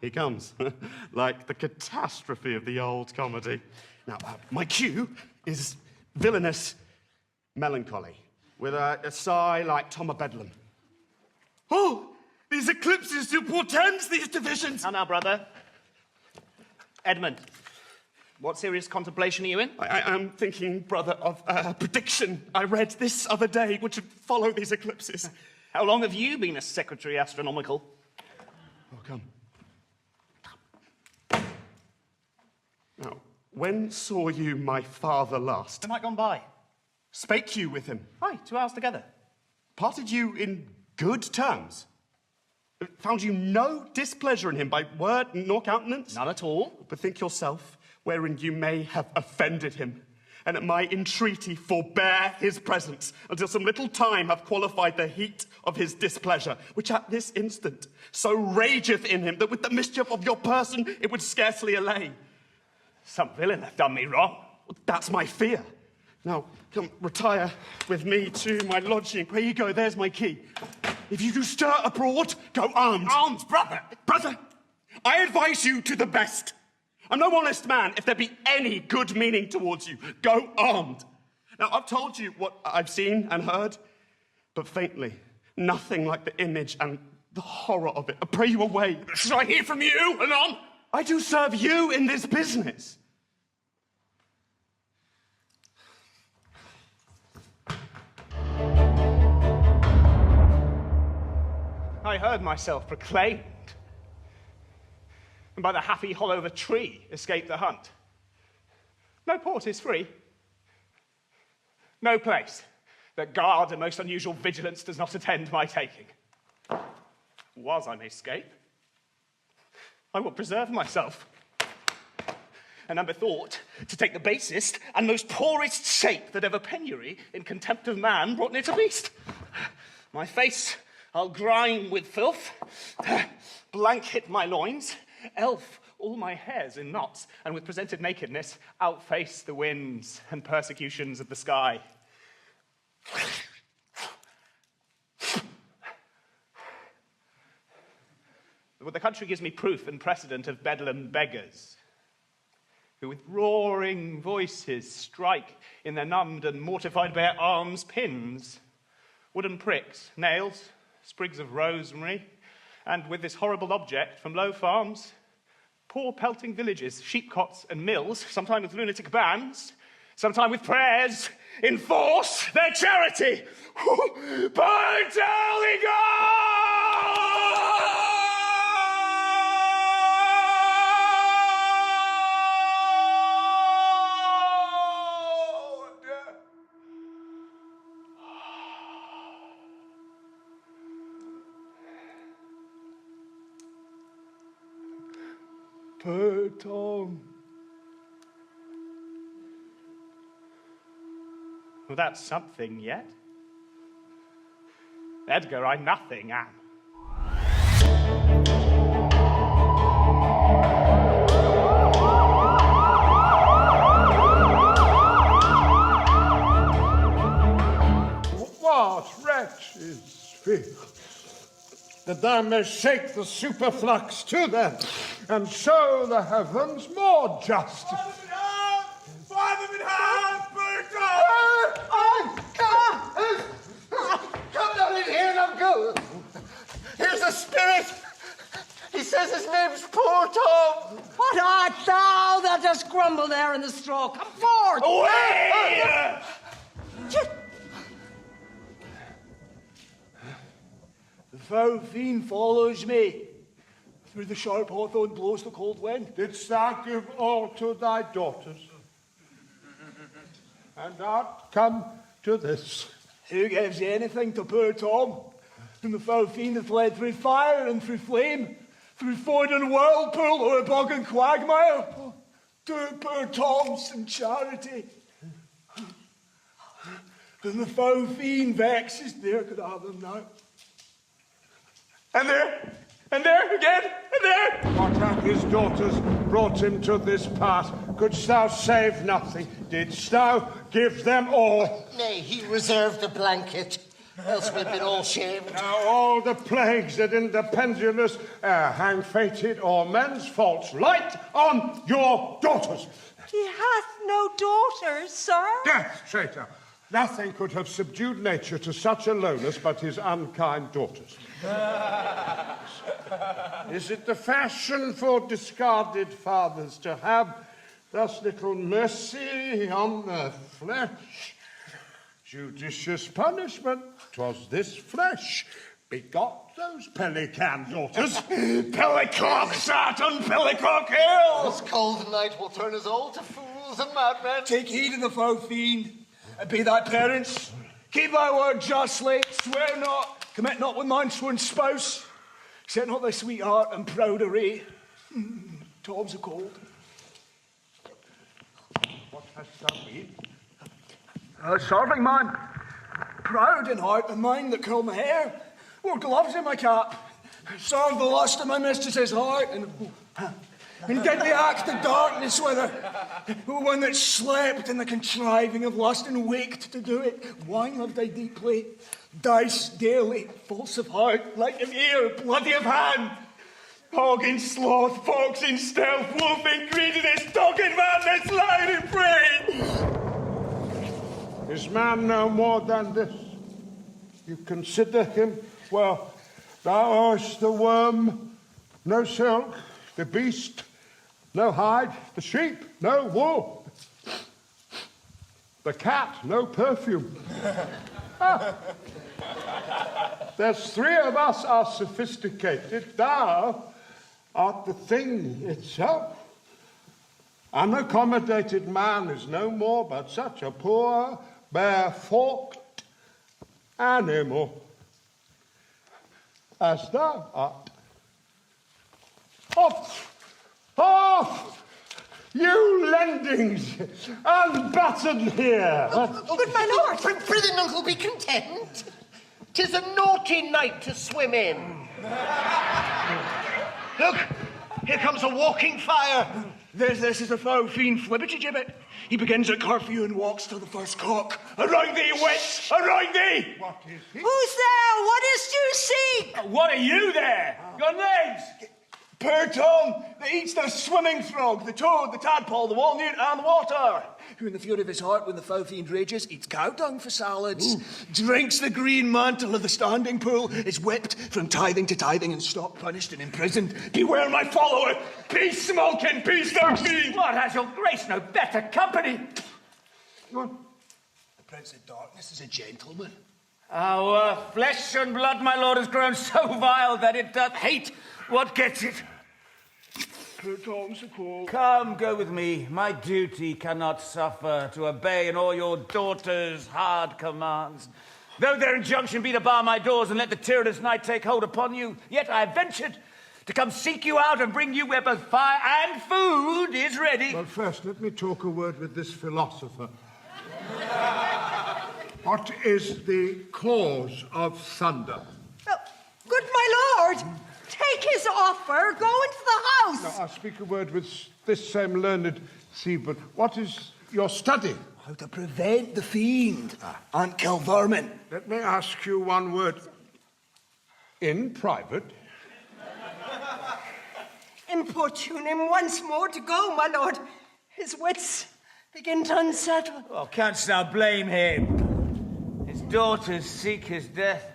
He comes, like the catastrophe of the old comedy. Now, my cue is villainous melancholy, with a sigh like Tom of Bedlam. Oh, these eclipses do portend these divisions! Now, brother. Edmund, what serious contemplation are you in? I am thinking, brother, of a prediction I read this other day which would follow these eclipses. How long have you been a secretary astronomical? Oh, come. Now, when saw you my father last? The night gone by. Spake you with him? Aye, 2 hours together. Parted you in good terms? Found you no displeasure in him by word nor countenance? None at all. Bethink yourself wherein you may have offended him, and at my entreaty forbear his presence until some little time have qualified the heat of his displeasure, which at this instant so rageth in him that with the mischief of your person it would scarcely allay. Some villain hath done me wrong. That's my fear. Now, come, retire with me to my lodging. Where you go, there's my key. If you do stir abroad, go armed. Armed, brother! Brother, I advise you to the best. I'm no honest man if there be any good meaning towards you. Go armed. Now, I've told you what I've seen and heard, but faintly, nothing like the image and the horror of it. I pray you away. Shall I hear from you, anon? I do serve you in this business. I heard myself proclaimed, and by the happy hollow of a tree escaped the hunt. No port is free. No place that guard and most unusual vigilance does not attend my taking. Was I may escape, I will preserve myself. And am bethought to take the basest and most poorest shape that ever penury in contempt of man brought near to beast. My face I'll grime with filth, blanket my loins, elf all my hairs in knots, and with presented nakedness outface the winds and persecutions of the sky. But the country gives me proof and precedent of Bedlam beggars, who with roaring voices strike in their numbed and mortified bare arms pins, wooden pricks, nails, sprigs of rosemary, and with this horrible object from low farms, poor pelting villages, sheepcots and mills, sometime with lunatic bands, sometime with prayers, enforce their charity. Burn till we go! Tom. Well, that's something yet. Edgar, I nothing am. What wretches feel that thou mayst shake the superflux to them and show the heavens more justice. Father in hand! Come down in here and I'm good. Here's a spirit! He says his name's Poor Tom! What art thou that dost grumble there in the straw? Come forth! Away! The foul fiend follows me. Through the sharp hawthorn blows the cold wind. Didst thou give all to thy daughters? And art come to this? Who gives anything to poor Tom? And the foul fiend hath fled through fire and through flame, through ford and whirlpool or bog and quagmire. To poor Tom some charity. And the foul fiend vexes, there could I have them now. And there again, and there! What have his daughters brought him to this pass? Couldst thou save nothing? Didst thou give them all? Nay, he reserved a blanket. else we'd been all shamed. Now all the plagues that in the pendulous hang fated or men's faults, light on your daughters. He hath no daughters, sir. Death, traitor! Nothing could have subdued nature to such a lowness but his unkind daughters. Is it the fashion for discarded fathers to have thus little mercy on the flesh? Judicious punishment, 'twas this flesh begot those pelican daughters. Pellicock sat on Pellicock Hill! This cold night will turn us all to fools and madmen. Take heed of the foul fiend, and be thy parents. Keep thy word justly, swear not, commit not with mine sworn spouse. Set not thy sweetheart and proud array. Tom's a cold. What hast thou been? Serving man, proud in heart and mind that curl my hair, wore gloves in my cap, served the lust of my mistress's heart, and did the act of darkness with her, one that slept in the contriving of lust and waked to do it. Wine loved I deeply, dice daily, false of heart, light of ear, bloody of hand, hog in sloth, fox in stealth, wolf in greediness, dog in madness, lion in prey. Is man no more than this? You consider him, well, thou art the worm, no silk, the beast, no hide, the sheep, no wool, the cat, no perfume. There's three of us are sophisticated, thou art the thing itself. Unaccommodated man is no more but such a poor, bare-forked animal as thou art. Off! Off! You lendings, unbuttoned here! Good my lord, prithee, uncle, be content. 'Tis a naughty night to swim in. Look, here comes a walking fire. This is the foul fiend Flibbertigibbet. He begins at curfew and walks till the first cock. Around thee, witch! Around thee! What is he? Who's there? What is you seek? What are you there? Your names? Poor Tom, that eats the swimming frog, the toad, the tadpole, the walnut, and the water. Who in the fury of his heart, when the foul fiend rages, eats cow dung for salads, drinks the green mantle of the standing pool, is whipped from tithing to tithing, and stock punished and imprisoned. Beware my follower! Peace, Smolkin! Peace, thou fiend! What, has your grace no better company? The Prince of Darkness is a gentleman. Our flesh and blood, my lord, has grown so vile that it doth hate what gets it. Poor Tom's a cold. Come, go with me. My duty cannot suffer to obey in all your daughter's hard commands. Though their injunction be to bar my doors and let the tyrannous night take hold upon you, yet I have ventured to come seek you out and bring you where both fire and food is ready. Well, first, let me talk a word with this philosopher. What is the cause of thunder? Oh, good my lord, take his offer, go into the house. Now, I'll speak a word with this same learned seaman. What is your study? How to prevent the fiend and kill vermin. Let me ask you one word. In private? Importune him once more to go, my lord. His wits begin to unsettle. Oh, canst thou blame him? His daughters seek his death.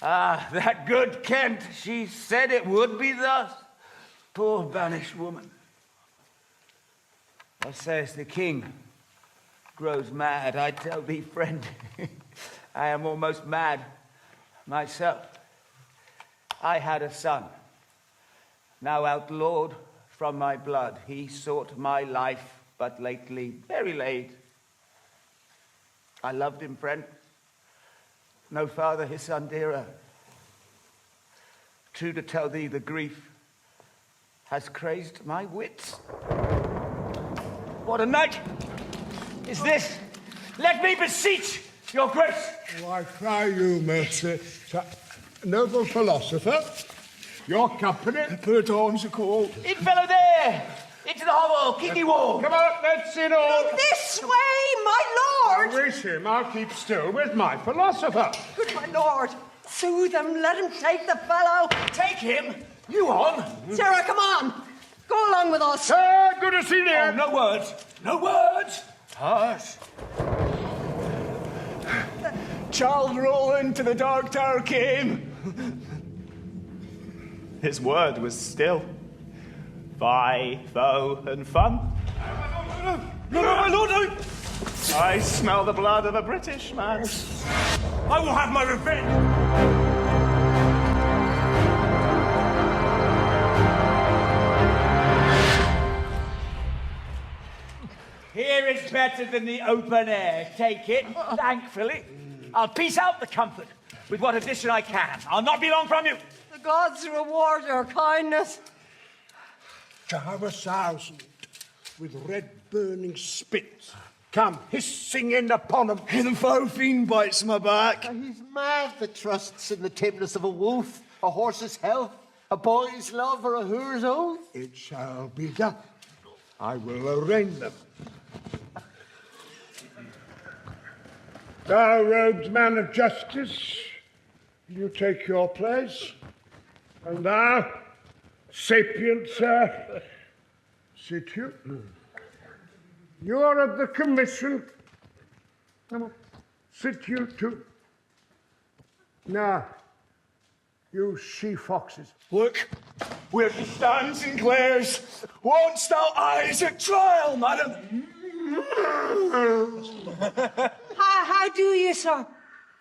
Ah, that good Kent, she said it would be thus. Poor banished woman. Thou sayest the king grows mad. I tell thee, friend, I am almost mad myself. I had a son, now outlawed from my blood. He sought my life, but lately, very late. I loved him, friend. No father, his son dearer. True to tell thee, the grief has crazed my wits. What a night is this? Let me beseech your grace. Oh, I cry you mercy. Noble philosopher, your company. Poor Tom's a cold. In fellow there, Into the hovel, keep me warm. Come on, let's in all. This way, my lord! Wish him, I'll keep still with my philosopher. Good my lord, soothe him, let him take the fellow. Take him? You on? Sarah, come on. Go along with us. Good to see you. Oh, no words. No words. Hush. Child Roland to the Dark Tower came. His word was still. Fie, foe, and fun. No, my lord, no. I smell the blood of a British man. I will have my revenge. Here is better than the open air. Take it, thankfully. I'll piece out the comfort with what addition I can. I'll not be long from you. The gods reward your kindness. To have 1,000 with red burning spits come hissing in upon him. And the foul fiend bites my back. He's mad that trusts in the tameness of a wolf, a horse's health, a boy's love, or a whore's oath. It shall be done. I will arraign them. Thou robed man of justice, you take your place. And thou, sapient sir, sit you. You are of the commission. Come on, sit you too. Now, you she-foxes. Look, where stand Sinclair's. Won't thou eyes at trial, madam? How do you, sir?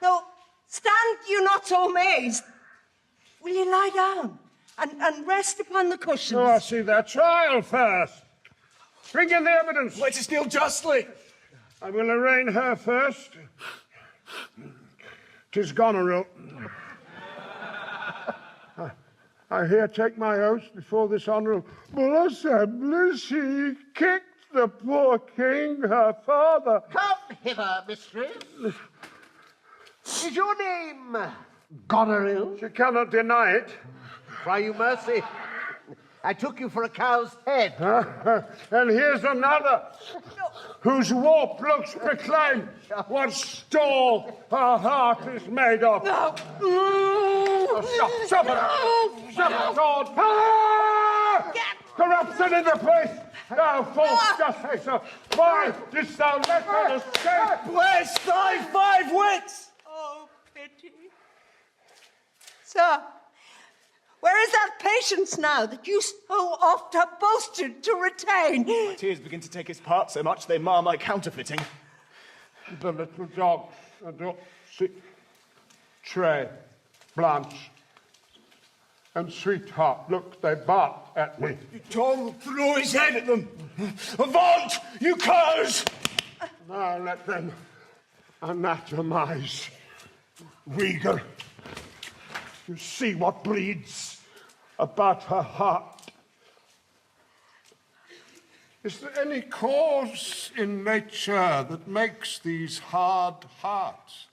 No, stand you not so amazed. Will you lie down and rest upon the cushions? Oh, I see that trial first. Bring in the evidence. Let us deal justly. I will arraign her first. 'Tis Goneril. I here take my oath before this honourable assembly. She kicked the poor king, her father. Come hither, mistress. Is your name Goneril? She cannot deny it. Cry you mercy. I took you for a cow's head. And here's another whose warp looks proclaim what stall her heart is made of. No. Stop it! Stop it, sword! Ah! Corruption in the place! Thou false justice! Why didst thou let her escape? Bless thy 5 wits! Oh, pity. Sir, where is that patience now that you so oft have boasted to retain? My tears begin to take its part so much they mar my counterfeiting. The little dogs adore Tray, Blanche, and Sweetheart, look, they bark at me. Tom threw his head at them. Avaunt, you curs! Now let them anatomize. Regal, you see what bleeds about her heart. Is there any cause in nature that makes these hard hearts?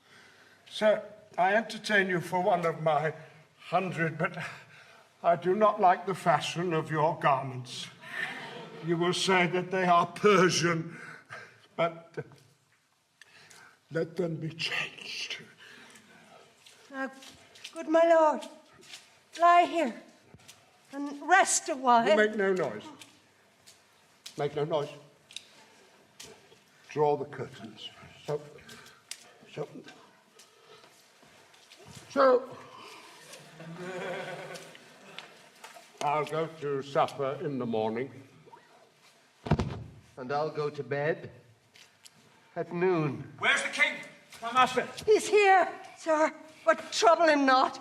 Sir, I entertain you for one of my 100, but I do not like the fashion of your garments. You will say that they are Persian, but let them be changed. Now, good my lord, lie here and rest a while. You make no noise. Make no noise. Draw the curtains. So, I'll go to supper in the morning. And I'll go to bed at noon. Where's the king? My master. He's here, sir, but trouble him not.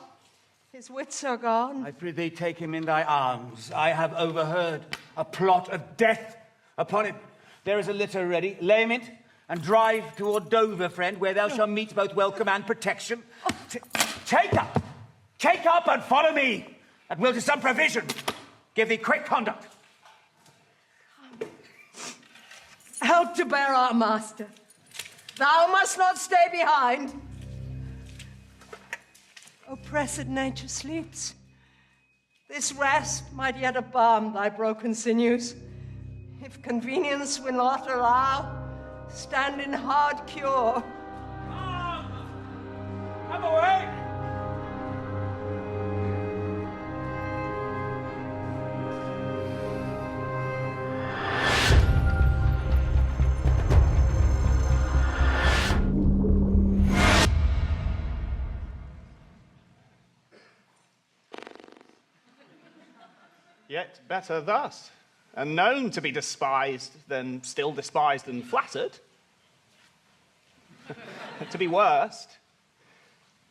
His wits are gone. I prithee take him in thy arms. I have overheard a plot of death upon him. There is a litter ready. Lay him in and drive toward Dover, friend, where thou shalt meet both welcome and protection. Take up and follow me, and will to some provision give thee quick conduct. Help to bear our master. Thou must not stay behind. Oppressed nature sleeps. This rest might yet balm thy broken sinews. if convenience will not allow, stand in hard cure. Come away! Yet better thus, and known to be despised than still despised and flattered. To be worst,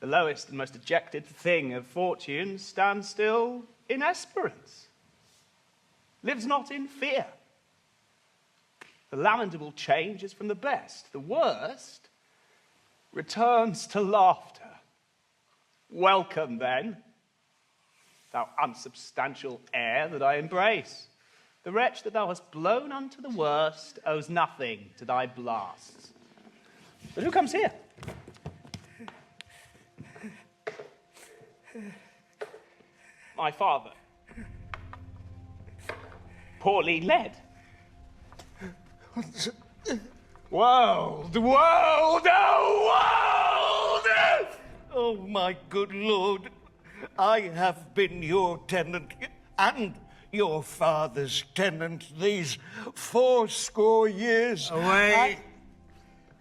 the lowest and most dejected thing of fortune stands still in esperance, lives not in fear. The lamentable change is from the best, the worst returns to laughter. Welcome then, thou unsubstantial air that I embrace. The wretch that thou hast blown unto the worst owes nothing to thy blasts. But who comes here? My father. Poorly led. World, world, oh world! Oh, my good lord, I have been your tenant and your father's tenant these 80 years. Away!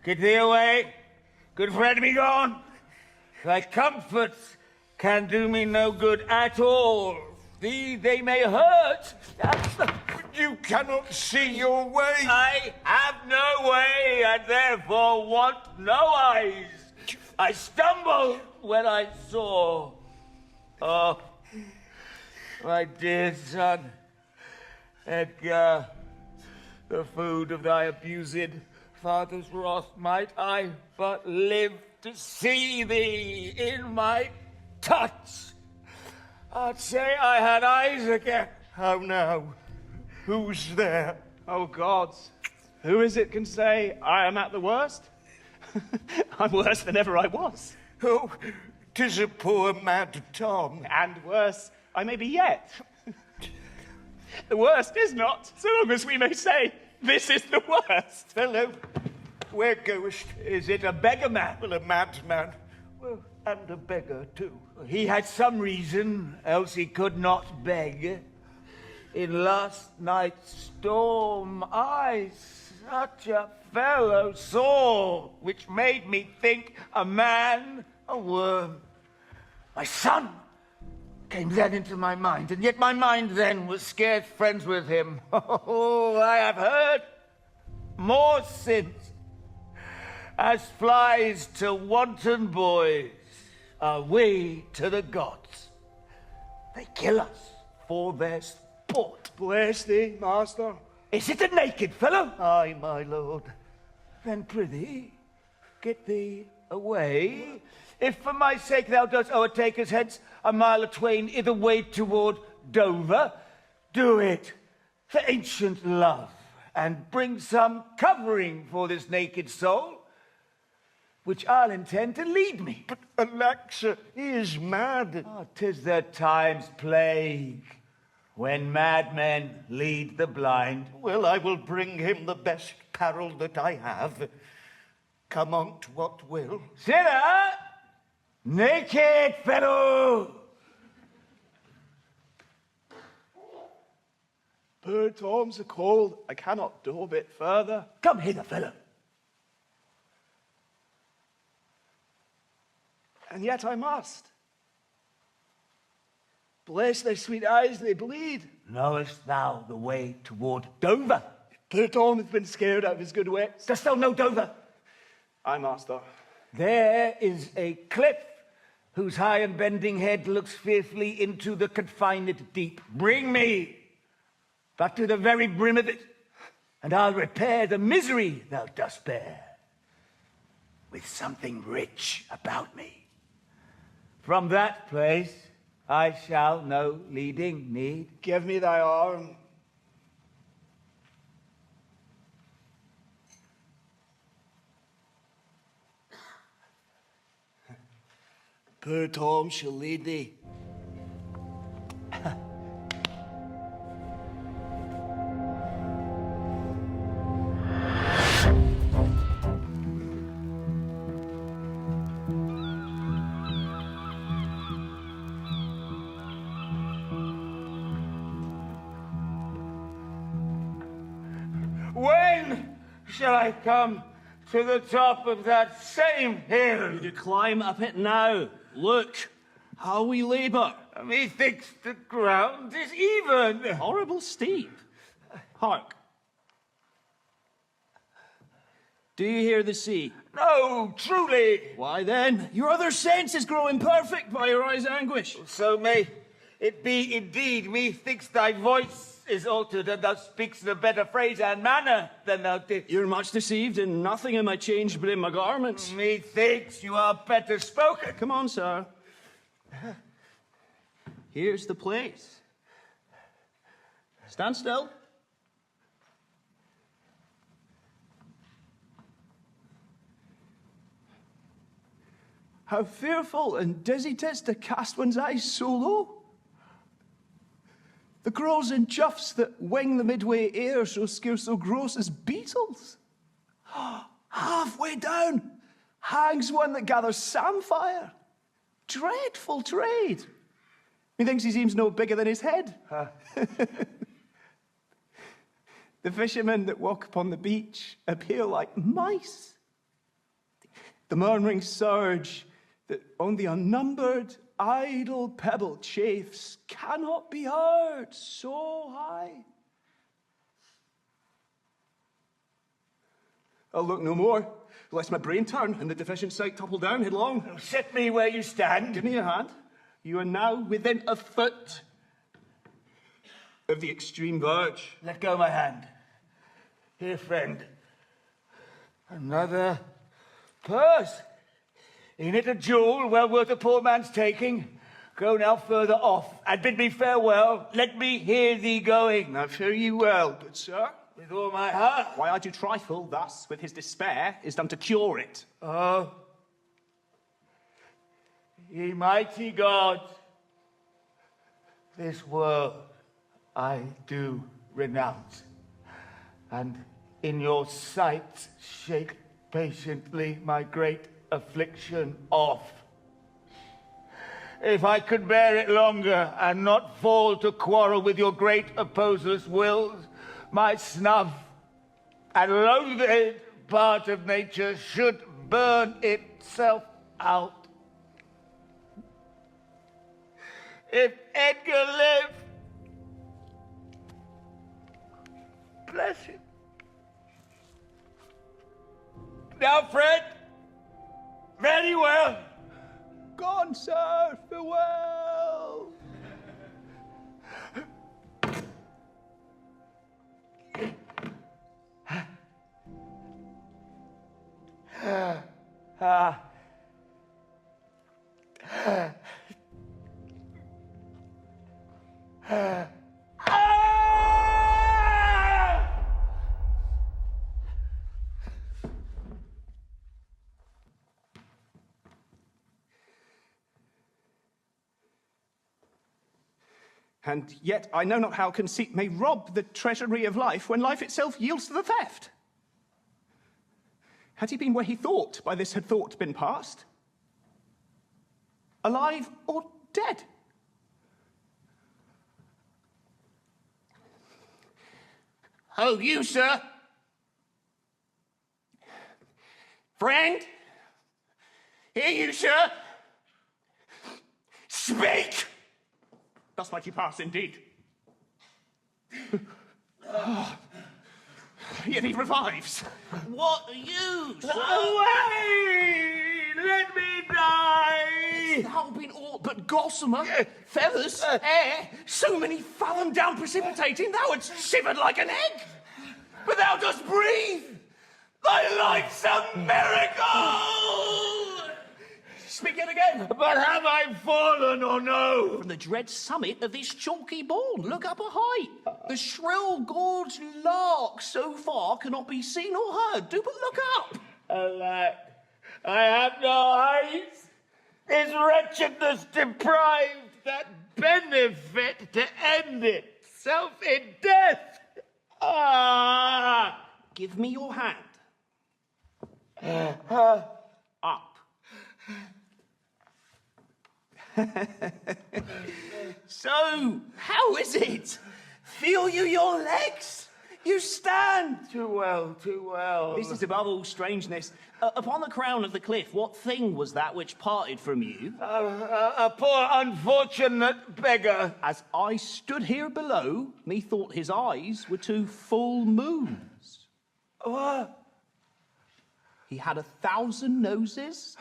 Get thee away! Good friend, be gone! Thy comforts can do me no good at all. Thee they may hurt. You cannot see your way. I have no way, and therefore want no eyes. I stumbled when I saw. Oh, my dear son, Edgar, the food of thy abused father's wrath, might I but live to see thee in my touch. I'd say I had eyes again. How now? Who's there? Oh gods, who is it can say I am at the worst? I'm worse than ever I was. Oh, 'tis a poor mad Tom. And worse I may be yet. The worst is not, so long as we may say, this is the worst. Fellow, where goest? Is it a beggar man? Well, a madman. Well, and a beggar too. He had some reason, else he could not beg. In last night's storm, I such a fellow saw, which made me think a man a worm. My son came then into my mind, and yet my mind then was scarce friends with him. Oh, I have heard more since. As flies to wanton boys are we to the gods. They kill us for their sport. Bless thee, master. Is it a naked fellow? Aye, my lord. Then prithee, get thee away. If for my sake thou dost o'ertake us hence a mile or twain either way toward Dover, do it for ancient love, and bring some covering for this naked soul, which I'll intend to lead me. But alack, sir, he is mad. Oh, 'tis the time's plague, when madmen lead the blind. Well, I will bring him the best apparel that I have. Come on't what will. Sinner! Naked fellow! Poor Tom's a cold. I cannot do a bit further. Come hither, fellow. And yet I must. Bless thy sweet eyes, they bleed. Knowest thou the way toward Dover? Poor Tom has been scared out of his good wits. Dost thou know Dover? Aye, master. There is a cliff whose high and bending head looks fearfully into the confined deep. Bring me but to the very brim of it, and I'll repair the misery thou dost bear with something rich about me. From that place I shall no leading need. Give me thy arm. Poor Tom shall lead thee. shall I come to the top of that same hill? You do climb up it now. Look, how we labour. Methinks the ground is even. Horrible steep. Hark. Do you hear the sea? No, truly. Why then, your other sense is growing perfect by your eyes' anguish. So may it be indeed. Methinks thy voice is altered, and thou speaks in a better phrase and manner than thou didst. You're much deceived, and nothing am I changed but in my garments. Methinks you are better spoken. Come on, sir. Here's the place. Stand still. How fearful and dizzy 'tis to cast one's eyes so low. The crows and chuffs that wing the midway air so scarce so gross as beetles. Halfway down hangs one that gathers samphire. Dreadful trade. Methinks he seems no bigger than his head. The fishermen that walk upon the beach appear like mice. The murmuring surge that on the unnumbered idle pebble chafes cannot be heard so high. I'll look no more, lest my brain turn and the deficient sight topple down headlong. Set me where you stand. Give me your hand. You are now within a foot of the extreme verge. Let go my hand. Here, friend. Another purse. In it a jewel well worth a poor man's taking. Go now further off, and bid me farewell. Let me hear thee going. Now fare you well, good sir. With all my heart. Why I do trifle thus with his despair is done to cure it. Oh, ye mighty gods, this world I do renounce, and in your sight shake patiently my great affliction off. If I could bear it longer and not fall to quarrel with your great opposers' wills, my snuff and loathed part of nature should burn itself out. If Edgar lived, bless him. Now, Fred, very well. Gone, sir, farewell. And yet I know not how conceit may rob the treasury of life when life itself yields to the theft. Had he been where he thought, by this had thought been past? Alive or dead? Oh, you, sir. Friend? Hear you, sir? Speak! Thus might you pass indeed. Yet he revives. What are you, sir? Away! Let me die! Thou been aught but gossamer, feathers, air, so many fallen down precipitating, thou hadst shivered like an egg. But thou dost breathe! Thy life's a miracle! Speak yet again. But have I fallen or no? From the dread summit of this chalky bourne, look up a height. The shrill gorged lark so far cannot be seen or heard. Do but look up. Alack, I have no eyes. Is wretchedness deprived that benefit to end itself in death? Ah! Give me your hand. Up. So, how is it? Feel you your legs? You stand! Too well, too well. This is above all strangeness. Upon the crown of the cliff, what thing was that which parted from you? A poor unfortunate beggar. As I stood here below, methought his eyes were two full moons. What? He had 1,000 noses.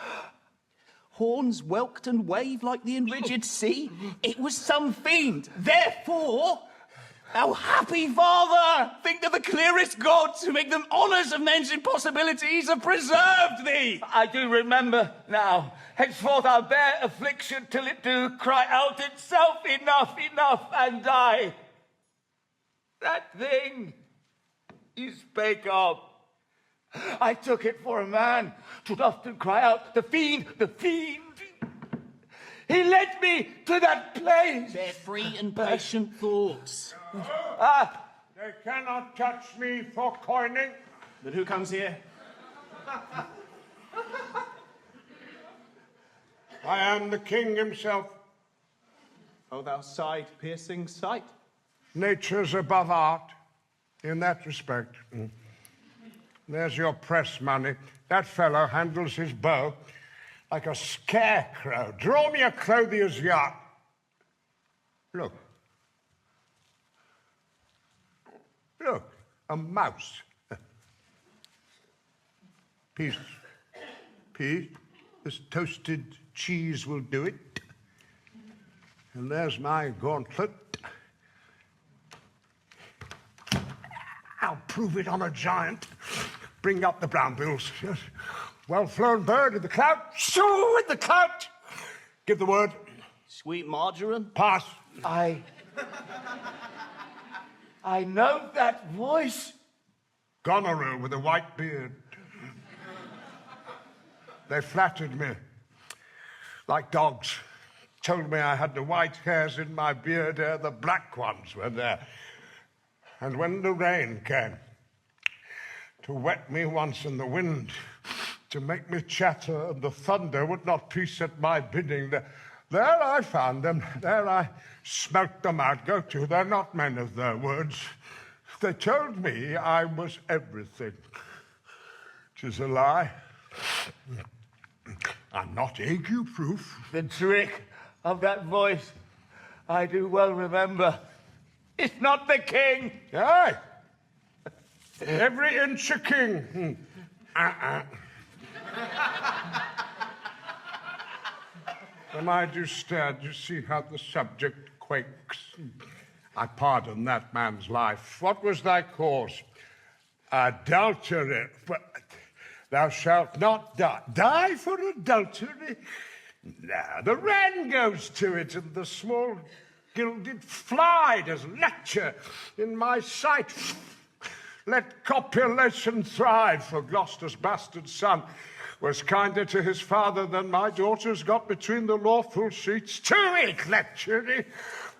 Horns whelked and waved like the enrigid sea. It was some fiend. Therefore, thou happy father, think that the clearest gods who make them honours of men's impossibilities have preserved thee. I do remember now. Henceforth I'll bear affliction till it do cry out itself, enough, enough, and die. That thing you spake of, I took it for a man. 'Twould often cry out, the fiend, the fiend. He led me to that place. Bear free and patient thoughts. They cannot touch me for coining. But who comes here? I am the king himself. O thou side-piercing sight. Nature's above art in that respect. There's your press money. That fellow handles his bow like a scarecrow. Draw me a clothier's yacht. Look. Look, a mouse. Peace. Peace. This toasted cheese will do it. And there's my gauntlet. I'll prove it on a giant. Bring up the brown bills. Yes. Well-flown bird in the clout. Shoo in the clout. Give the word. Sweet margarine. Pass. I know that voice. Goneril with a white beard. They flattered me like dogs. Told me I had the white hairs in my beard ere the black ones were there. And when the rain came, to wet me once in the wind, to make me chatter, and the thunder would not peace at my bidding, there I found them, there I smelt them out. Go to, they're not men of their words. They told me I was everything. 'Tis a lie. I'm not ague-proof. The trick of that voice, I do well remember. It's not the king. Aye. Every inch a king. Am I do stare? Do you see how the subject quakes? I pardon that man's life. What was thy cause? Adultery. Thou shalt not die. Die for adultery? No, the wren goes to it, and the small gilded fly does lecture in my sight. Let copulation thrive, for Gloucester's bastard son was kinder to his father than my daughters got between the lawful sheets. To it, lechery,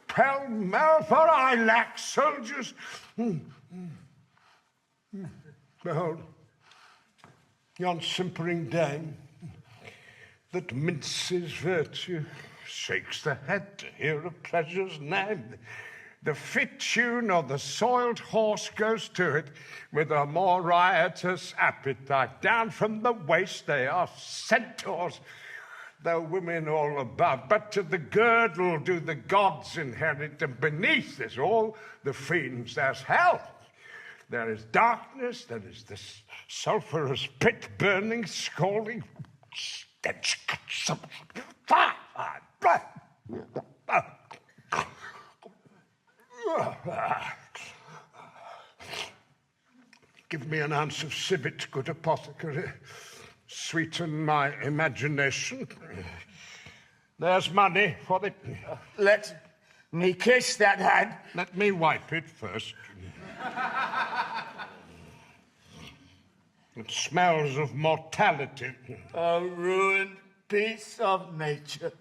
pell-mell, for I lack soldiers. Behold, yon simpering dame that minces virtue shakes the head to hear of pleasure's name. The fit tune of the soiled horse goes to it with a more riotous appetite. Down from the waist they are centaurs, though women all above. But to the girdle do the gods inherit, and beneath is all the fiends. There's hell, there is darkness, there is this sulphurous pit burning, scalding stench, consumption, fire. Give me an ounce of civet, good apothecary. Sweeten my imagination. There's money for it. Let me kiss that hand. Let me wipe it first. It smells of mortality. A ruined piece of nature.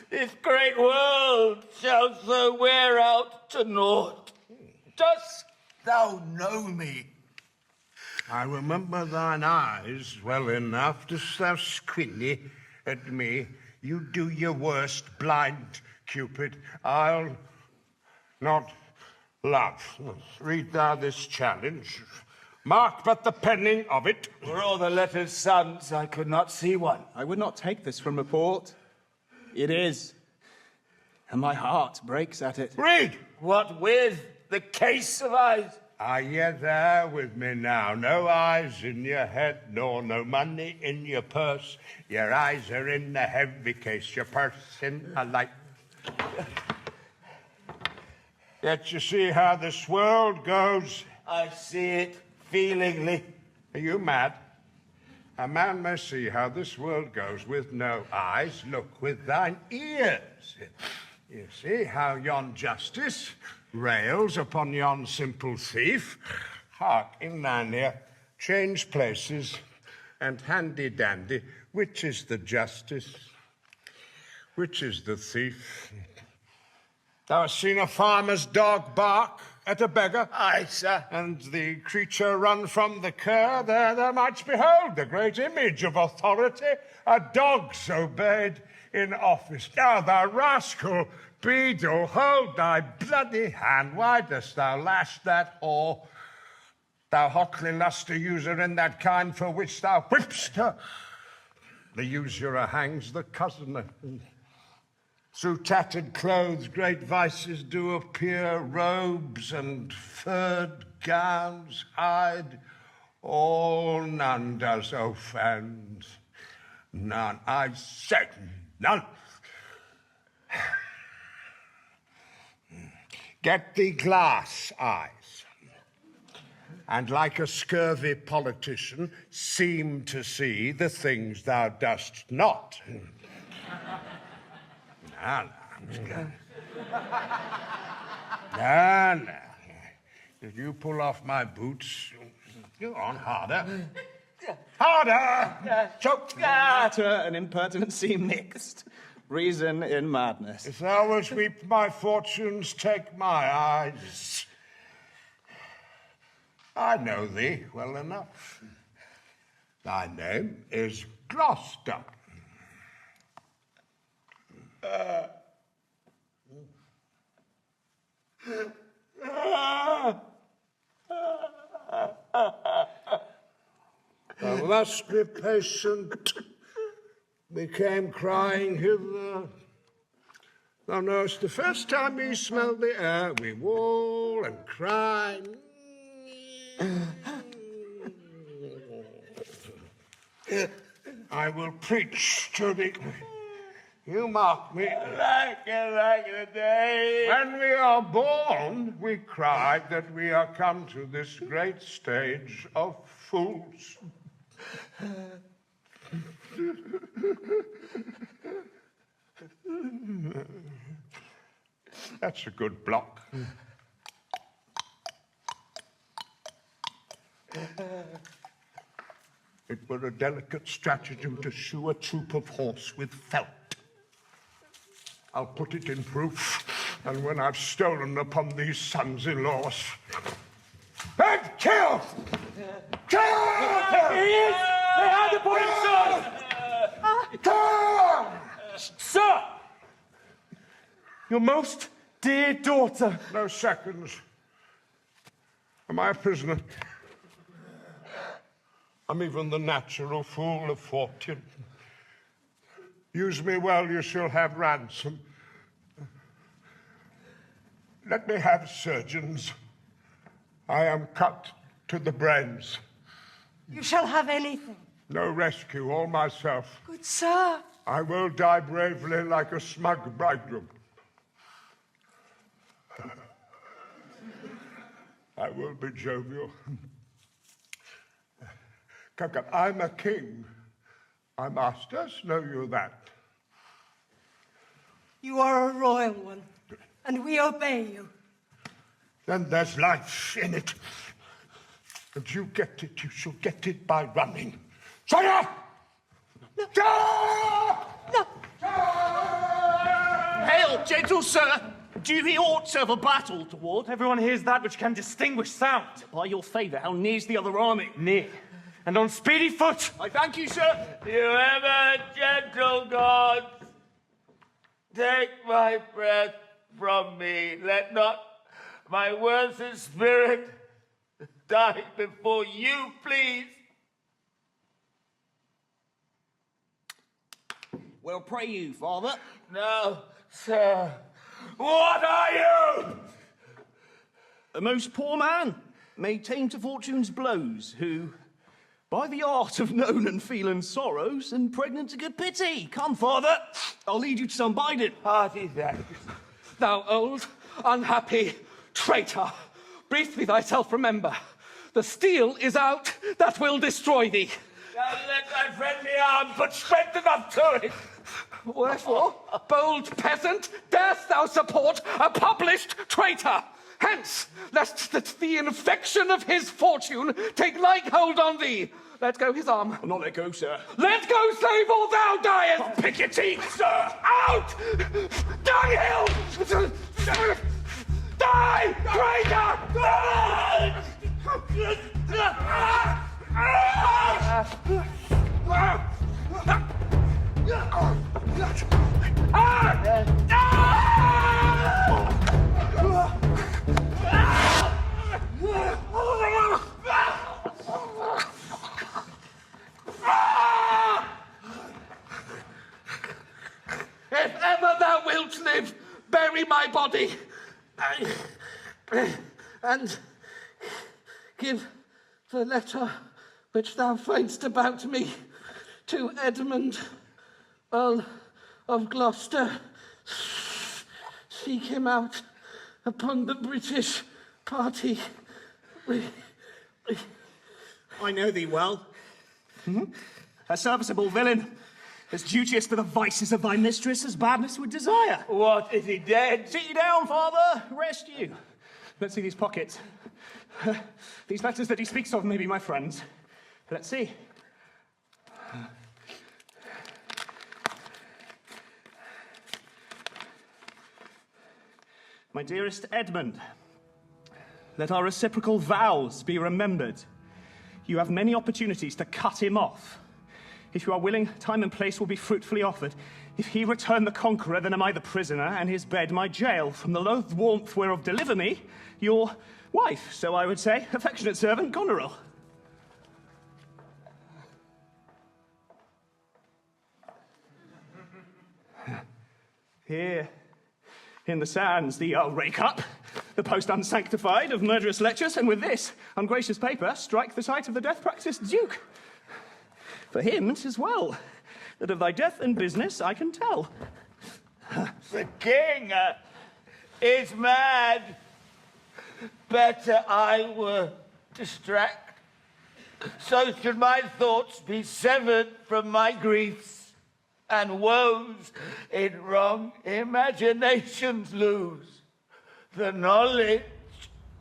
This great world shall so wear out to naught. Dost thou know me? I remember thine eyes well enough. Dost thou squinny at me? You do your worst, blind Cupid. I'll not Love, read thou this challenge. Mark but the penning of it. Were all the letters sons, I could not see one. I would not take this from report. It is. And my heart breaks at it. Read! What with the case of eyes? Are ye there with me now? No eyes in your head, nor no money in your purse. Your eyes are in the heavy case, your purse in a light. Yet you see how this world goes. I see it feelingly. Are you mad? A man may see how this world goes with no eyes. Look with thine ears. You see how yon justice rails upon yon simple thief. Hark, in thine ear, change places, and handy-dandy, which is the justice? Which is the thief? Thou hast seen a farmer's dog bark at a beggar? Aye, sir. And the creature run from the cur. There thou mightst behold the great image of authority. A dog's obeyed in office. Now, thou rascal, beadle, hold thy bloody hand. Why dost thou lash that whore? Thou hotly lusty user in that kind for which thou whipst her. The usurer hangs the cozener. Through tattered clothes great vices do appear, robes and furred gowns hide. All none does offend, none, I said none. Get thee glass eyes, and like a scurvy politician, seem to see the things thou dost not. No. If you pull off my boots, go on, harder. Harder! Choke! Matter and impertinency mixed. Reason in madness. If thou wilt weep my fortunes, take my eyes. I know thee well enough. Thy name is Gloucester. Thou must be patient. We came crying hither. Thou knowest the first time we smelled the air, we wail and cry. I will preach to thee. You mark me. Like the day. When we are born, we cry that we are come to this great stage of fools. That's a good block. It were a delicate stratagem to shoe a troop of horse with felt. I'll put it in proof, and when I've stolen upon these sons-in-laws, and kill! Kill! He is! They have the point, sir! Sir! Your most dear daughter. No seconds. Am I a prisoner? I'm even the natural fool of fortune. Use me well, you shall have ransom. Let me have surgeons. I am cut to the brains. You shall have anything. No rescue, all myself. Good sir. I will die bravely like a smug bridegroom. I will be jovial. Come, I'm a king. My masters, know you that? You are a royal one, and we obey you. Then there's life in it. And you get it, you shall get it by running. Sire! No. No! Hail, gentle sir! Duty ought to have a battle toward. Everyone hears that which can distinguish sound. By your favour, how near's the other army? Near. And on speedy foot. I thank you, sir. You ever gentle gods, take my breath from me. Let not my worthless spirit, die before you, please. Well, pray you, Father. No, sir. What are you? A most poor man, made tame to fortune's blows, who, by the art of known and feeling sorrows, and pregnant to good pity. Come, Father, I'll lead you to some biding. Hearty thanks. Thou old, unhappy traitor, briefly thyself remember. The steel is out that will destroy thee. Now let thy friendly arm put strength enough to it. Wherefore, bold peasant, darest thou support a published traitor? Hence, lest that the infection of his fortune take like hold on thee. Let go his arm. I'll not let go, sir. Let go, slave, or thou diest! I'll pick your teeth, sir! Out! Dunghill! Die, traitor! If ever thou wilt live, bury my body, and give the letter which thou find'st about me to Edmund, Earl of Gloucester. Seek him out upon the British party. I know thee well. A serviceable villain, as duteous to the vices of thy mistress as badness would desire. What, is he dead? Sit you down, Father. Rest you. Let's see these pockets. These letters that he speaks of may be my friends. Let's see. My dearest Edmund, let our reciprocal vows be remembered. You have many opportunities to cut him off. If you are willing, time and place will be fruitfully offered. If he return the conqueror, then am I the prisoner, and his bed my jail. From the loathed warmth whereof deliver me, your wife, so I would say, affectionate servant, Goneril. Here, in the sands, the Earl rake up, the post unsanctified of murderous lectures, and with this ungracious paper strike the site of the death-practised Duke. For him, 'tis well, that of thy death and business I can tell. The king is mad. Better I were distract. So should my thoughts be severed from my griefs, and woes in wrong imaginations lose the knowledge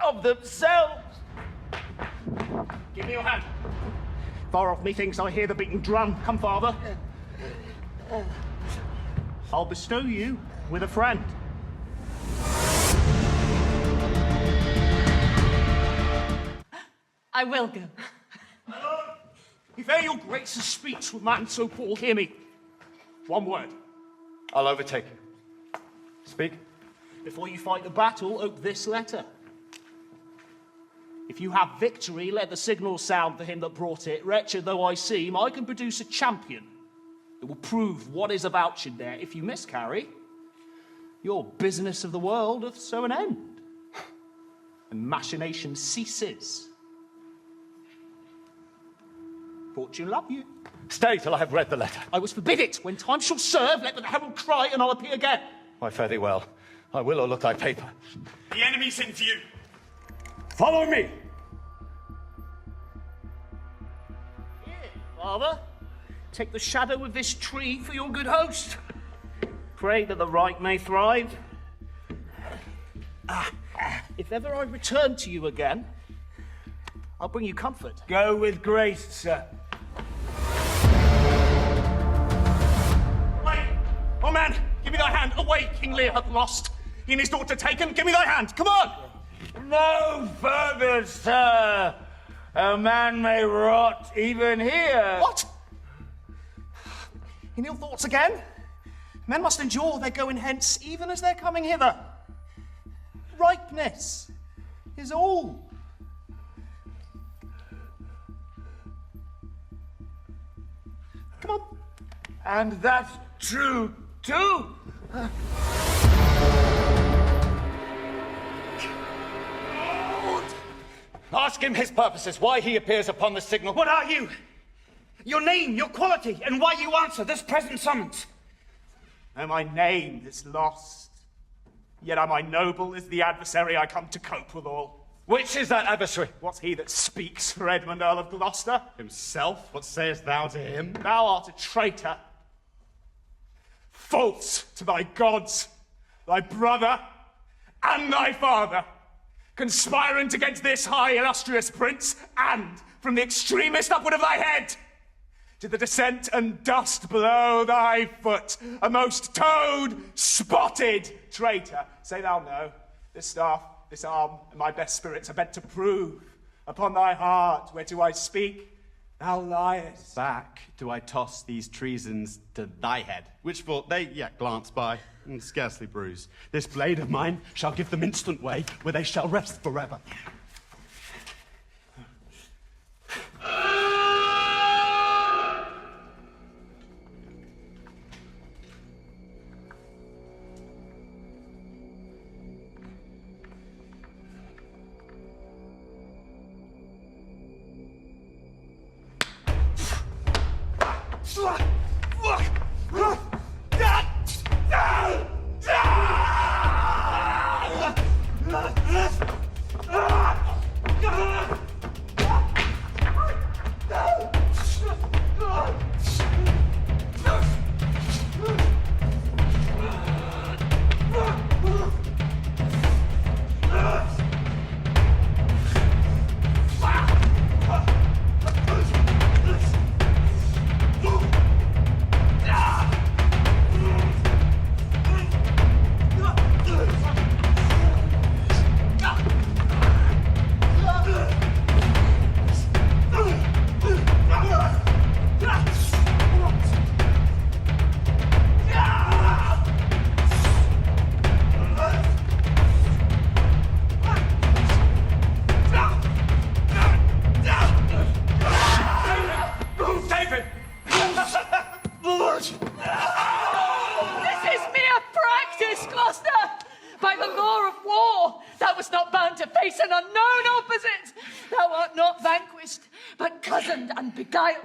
of themselves. Give me your hand. Far off, methinks I hear the beating drum. Come, Father. I'll bestow you with a friend. I will go. If ere your grace's speech with man so poor, hear me. One word. I'll overtake you. Speak. Before you fight the battle, ope this letter. If you have victory, let the signal sound for him that brought it. Wretched though I seem, I can produce a champion that will prove what is about you there. If you miscarry, your business of the world doth so an end, and machination ceases. Fortune love you. Stay till I have read the letter. I was forbid it. When time shall serve, let the herald cry, and I'll appear again. Why, fare thee well. I will o'erlook thy paper. The enemy sent for you. Follow me! Here, Father, take the shadow of this tree for your good host. Pray that the right may thrive. If ever I return to you again, I'll bring you comfort. Go with grace, sir. Wait! Oh, man, give me thy hand. Away, King Lear hath lost. He and his daughter taken. Give me thy hand. Come on! No further, sir. A man may rot even here. What? In ill thoughts again? Men must endure their going hence, even as they're coming hither. Ripeness, is all. Come on. And that's true, too. Ask him his purposes, why he appears upon the signal. What are you? Your name, your quality, and why you answer this present summons. And my name is lost. Yet am I noble as the adversary I come to cope with all. Which is that adversary? What's he that speaks for Edmund, Earl of Gloucester? Himself? What sayest thou to him? Thou art a traitor. False to thy gods, thy brother, and thy father. Conspirant against this high illustrious prince, and from the extremest upward of thy head to the descent and dust below thy foot, a most toad-spotted traitor. Say thou no. This staff, this arm, and my best spirits are bent to prove upon thy heart whereto I speak, thou liest. Back do I toss these treasons to thy head, which for they yet glance by and scarcely bruise. This blade of mine shall give them instant way, where they shall rest forever.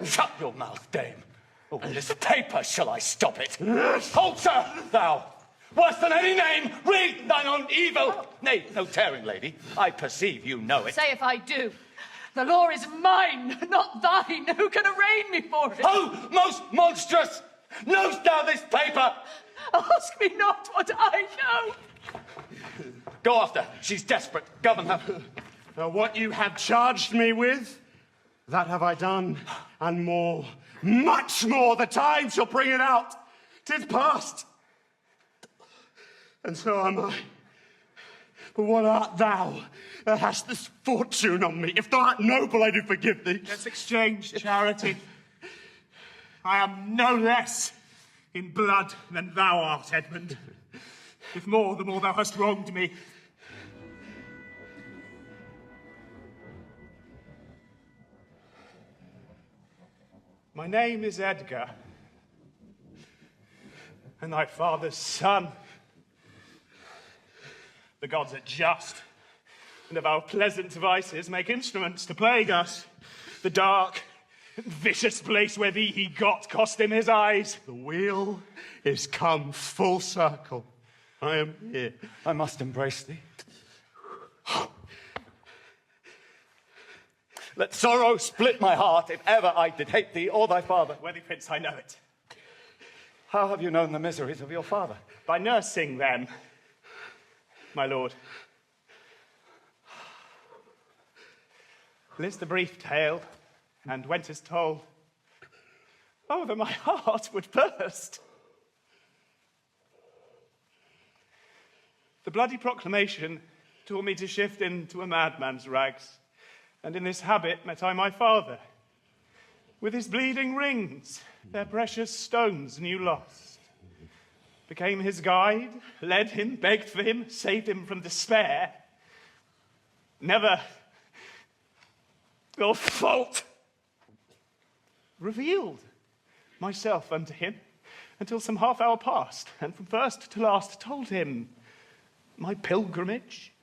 Shut your mouth, dame. Oh, with this paper shall I stop it? Hold, sir, thou! Worse than any name, read thine own evil! Nay, no tearing, lady. I perceive you know it. Say if I do. The law is mine, not thine. Who can arraign me for it? Oh, most monstrous! Knowst thou this paper? Ask me not what I know. Go after. She's desperate. Govern her. Now, what you have charged me with, that have I done, and more, much more. The time shall bring it out. 'Tis past, and so am I. But what art thou that hast this fortune on me? If thou art noble, I do forgive thee. Let's exchange charity. I am no less in blood than thou art, Edmund. If more, the more thou hast wronged me. My name is Edgar, and thy father's son. The gods are just, and of our pleasant devices make instruments to plague us. The dark, vicious place where thee he got cost him his eyes. The wheel is come full circle. I am here. I must embrace thee. Let sorrow split my heart if ever I did hate thee or thy father. Worthy prince, I know it. How have you known the miseries of your father? By nursing them, my lord. List the brief tale, and when 'tis told, oh, that my heart would burst. The bloody proclamation taught me to shift into a madman's rags, and in this habit met I my father. With his bleeding rings, their precious stones new lost. Became his guide, led him, begged for him, saved him from despair. never, your fault, revealed myself unto him until some half hour passed, and from first to last told him my pilgrimage.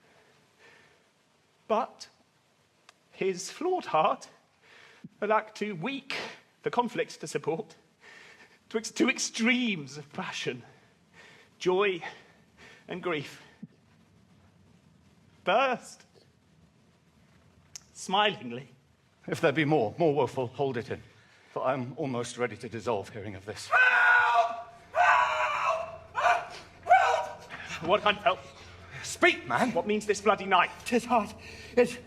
But his flawed heart lacked too weak the conflict to support, twixt two extremes of passion, joy and grief, burst smilingly. If there be more woeful, hold it in, for I am almost ready to dissolve hearing of this. What kind of help? Speak, man! What means this bloody night? 'Tis hot. It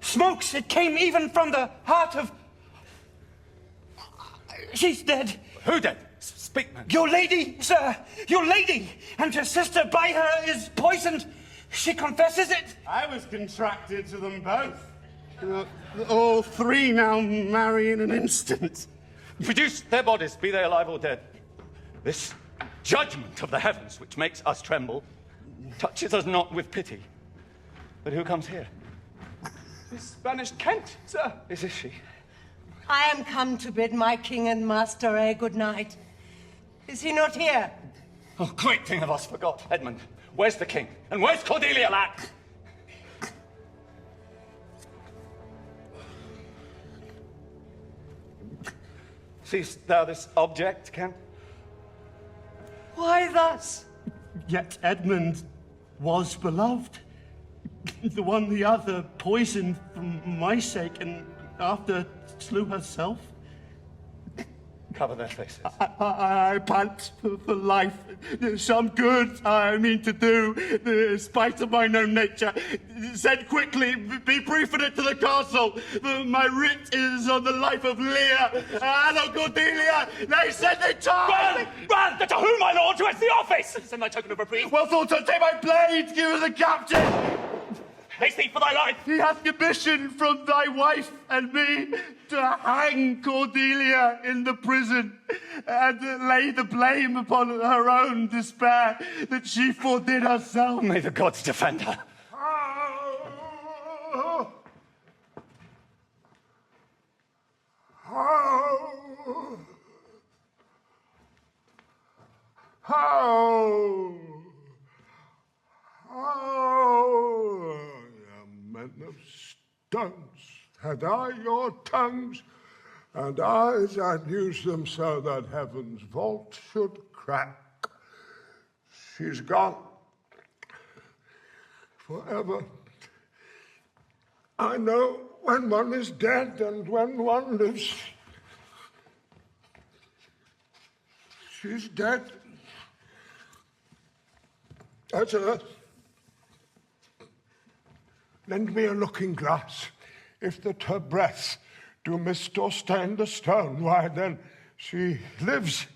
smokes. It came even from the heart of... She's dead. Who dead? Speak, man. Your lady, sir. Your lady. And your sister by her is poisoned. She confesses it. I was contracted to them both. All three now marry in an instant. Produce their bodies, be they alive or dead. This judgment of the heavens, which makes us tremble, touches us not with pity. But who comes here? This banished Kent, sir. Is this she? I am come to bid my king and master a good night. Is he not here? Oh, great thing of us forgot. Edmund, where's the king? And where's Cordelia? Black. Seest thou this object, Kent? Why thus? Yet Edmund was beloved. The one the other poisoned for my sake and after slew herself. Cover their faces. I pant for life. Some good I mean to do, in spite of mine own nature. Send quickly, be briefing it to the castle. My writ is on the life of Lear and of Cordelia. They send it time! Run! To whom, my lord? Where's the office? Send my token of reprieve. Well thought, I'll take my blade, give her the captain. Haste thee for thy life. He hath commission from thy wife and me to hang Cordelia in the prison and lay the blame upon her own despair that she fordid herself. May the gods defend her. Men of stones, had I your tongues and eyes, I'd use them so that heaven's vault should crack. She's gone forever. I know when one is dead and when one lives. She's dead. That's earth. Lend me a looking glass. If that her breath do mist or stain the stone, why then she lives.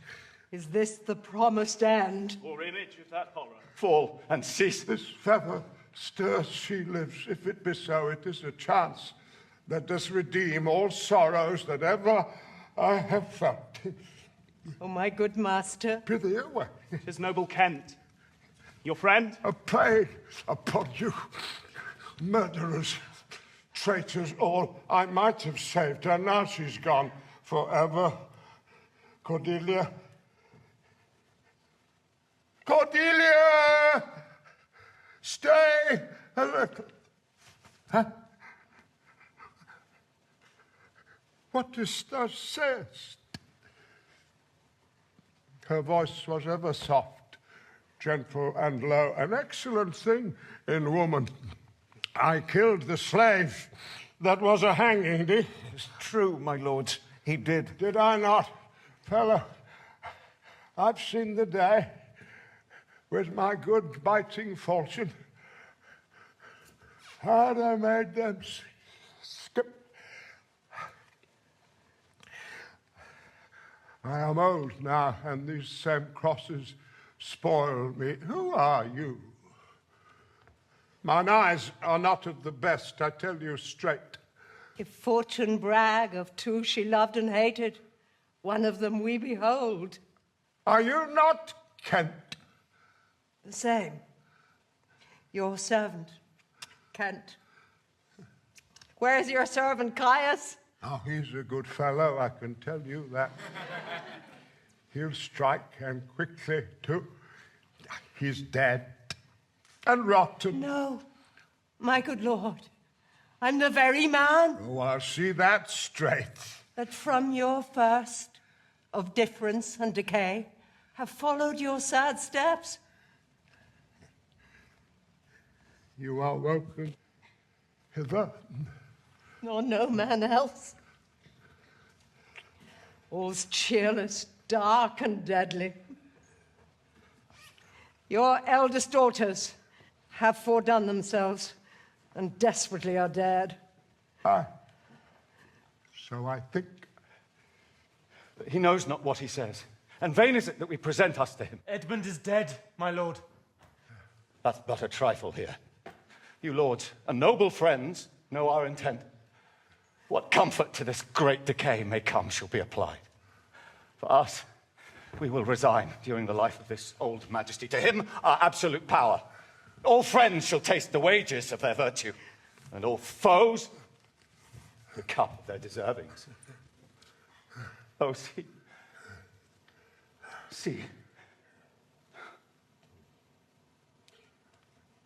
Is this the promised end? Or image of that horror? Fall and cease. This feather stirs, she lives. If it be so, it is a chance that does redeem all sorrows that ever I have felt. Oh, my good master. Prithee away. 'Tis noble Kent. Your friend? A plague upon you. Murderers, traitors all. I might have saved her. Now she's gone forever. Cordelia. Cordelia! Stay a little. Huh? What dost thou sayest? Her voice was ever soft, gentle and low, an excellent thing in woman. I killed the slave that was a hanging, did? It's true, my lords, he did. Did I not? Fellow, I've seen the day with my good biting falchion. Had I made them skip. I am old now, and these same crosses spoil me. Who are you? Mine eyes are not of the best, I tell you straight. If fortune brag of two she loved and hated, one of them we behold. Are you not Kent? The same. Your servant, Kent. Where's your servant Caius? Oh, he's a good fellow, I can tell you that. He'll strike and quickly too. He's dead and rotten. No, my good lord. I'm the very man. Oh, I'll see that straight. That from your first of difference and decay have followed your sad steps. You are welcome hither. Nor no man else. All's cheerless, dark and deadly. Your eldest daughters have fordone themselves and desperately are dead. Aye. So I think. He knows not what he says, and vain is it that we present us to him. Edmund is dead, my lord. That's but a trifle here. You lords and noble friends know our intent. What comfort to this great decay may come shall be applied. For us, we will resign during the life of this old majesty. To him, our absolute power. All friends shall taste the wages of their virtue, and all foes, the cup of their deservings. Oh, see. See.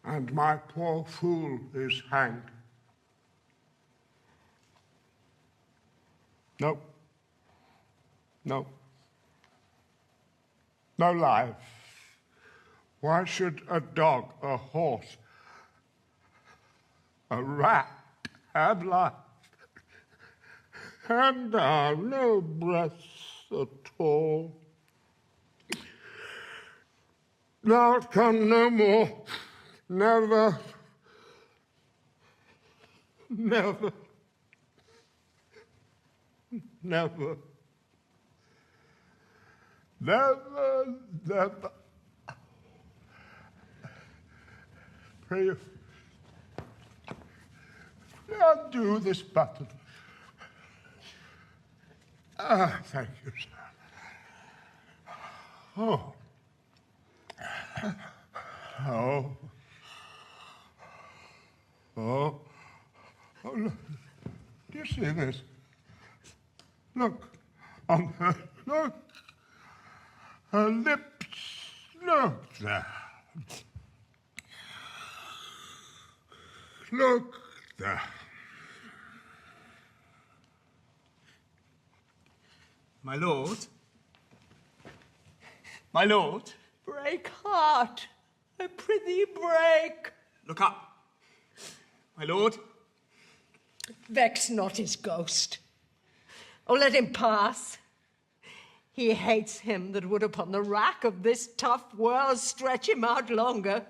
And my poor fool is hanged. No. No. No life. Why should a dog, a horse, a rat have life? And no breasts at all. Thou come no more. Never. Never. Never. Never, never. Pray you. Undo this button. Ah, thank you, sir. Oh. Oh. Oh. Oh, look. Do you see this? Look. On her. Look. Her lips. Look there. Look there. My lord? My lord? Break heart. I prithee break. Look up. My lord? Vex not his ghost. Oh, let him pass. He hates him that would upon the rack of this tough world stretch him out longer.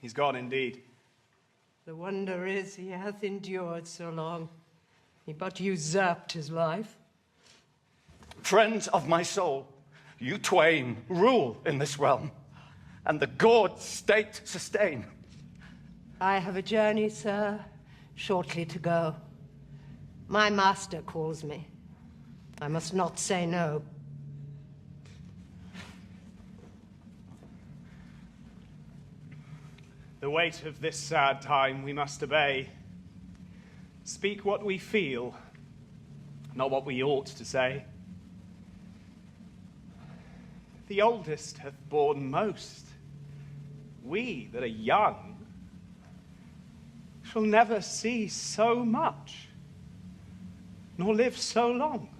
He's gone indeed. The wonder is he hath endured so long. He but usurped his life. Friends of my soul, you twain rule in this realm, and the gored state sustain. I have a journey, sir, shortly to go. My master calls me. I must not say no. The weight of this sad time we must obey. Speak what we feel, not what we ought to say. The oldest hath borne most. We that are young shall never see so much, nor live so long.